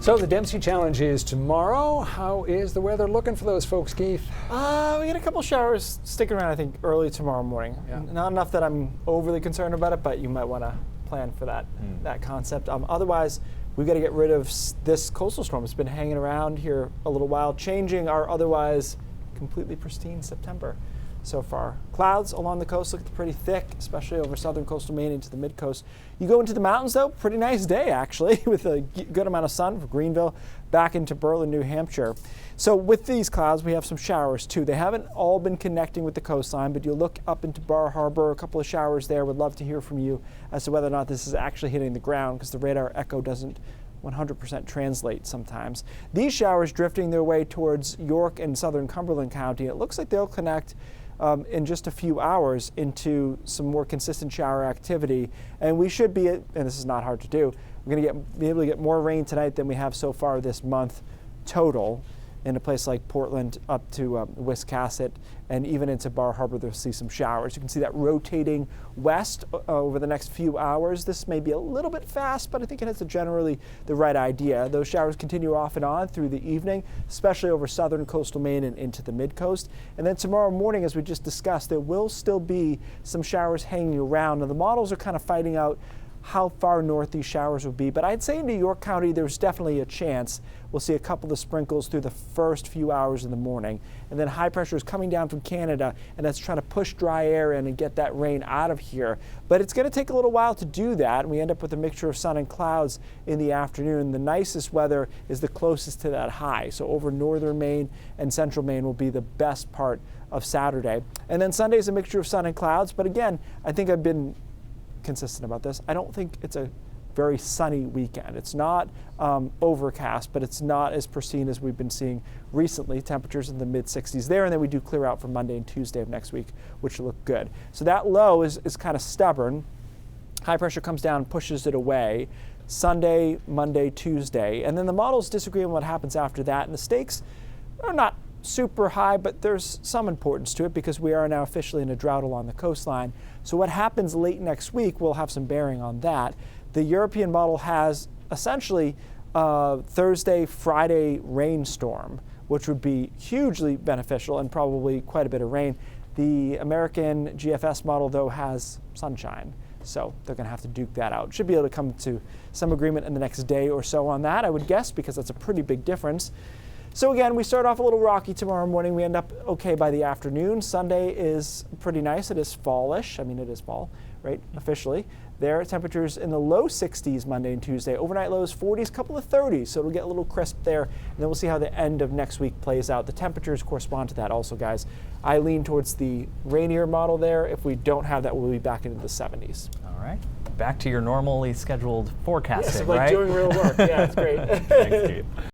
So the Dempsey Challenge is tomorrow. How is the weather looking for those folks, Keith? We get a couple showers sticking around, I think, early tomorrow morning. Yeah. Not enough that I'm overly concerned about it, but you might want to plan for that concept. Otherwise, we've got to get rid of this coastal storm. It's been hanging around here a little while, changing our otherwise completely pristine September so far. Clouds along the coast look pretty thick, especially over southern coastal Maine into the mid-coast. You go into the mountains, though, pretty nice day, actually, with a good amount of sun from Greenville back into Berlin, New Hampshire. So with these clouds, we have some showers, too. They haven't all been connecting with the coastline, but you look up into Bar Harbor, a couple of showers there. Would love to hear from you as to whether or not this is actually hitting the ground, because the radar echo doesn't 100% translate sometimes. These showers drifting their way towards York and southern Cumberland County. It looks like they'll connect in just a few hours into some more consistent shower activity. And we should be, and this is not hard to do, we're going to be able to get more rain tonight than we have so far this month total in a place like Portland up to Wiscasset, and even into Bar Harbor, they'll see some showers. You can see that rotating west over the next few hours. This may be a little bit fast, but I think it has generally the right idea. Those showers continue off and on through the evening, especially over southern coastal Maine and into the mid-coast. And then tomorrow morning, as we just discussed, there will still be some showers hanging around. And the models are kind of fighting out how far north these showers will be. But I'd say in New York County, there's definitely a chance we'll see a couple of sprinkles through the first few hours in the morning. And then high pressure is coming down from Canada, and that's trying to push dry air in and get that rain out of here. But it's going to take a little while to do that, and we end up with a mixture of sun and clouds in the afternoon. The nicest weather is the closest to that high. So over northern Maine and central Maine will be the best part of Saturday. And then Sunday is a mixture of sun and clouds. But again, I think I've been consistent about this. I don't think it's a very sunny weekend. It's not overcast, but it's not as pristine as we've been seeing recently. Temperatures in the mid-60s there, and then we do clear out for Monday and Tuesday of next week, which look good. So that low is kind of stubborn. High pressure comes down and pushes it away. Sunday, Monday, Tuesday, and then the models disagree on what happens after that, and the stakes are not super high, but there's some importance to it because we are now officially in a drought along the coastline. So what happens late next week will have some bearing on that. The European model has essentially Thursday, Friday rainstorm, which would be hugely beneficial and probably quite a bit of rain. The American GFS model, though, has sunshine. So they're going to have to duke that out. Should be able to come to some agreement in the next day or so on that, I would guess, because that's a pretty big difference. So again, we start off a little rocky tomorrow morning. We end up okay by the afternoon. Sunday is pretty nice. It is fallish. I mean, it is fall, right, officially. There, temperatures in the low 60s Monday and Tuesday. Overnight lows 40s, couple of 30s, so it'll get a little crisp there. And then we'll see how the end of next week plays out. The temperatures correspond to that also, guys. I lean towards the rainier model there. If we don't have that, we'll be back into the 70s. All right. Back to your normally scheduled forecasting, yes, like right? doing real work. Yeah, it's great. Thanks, Keith.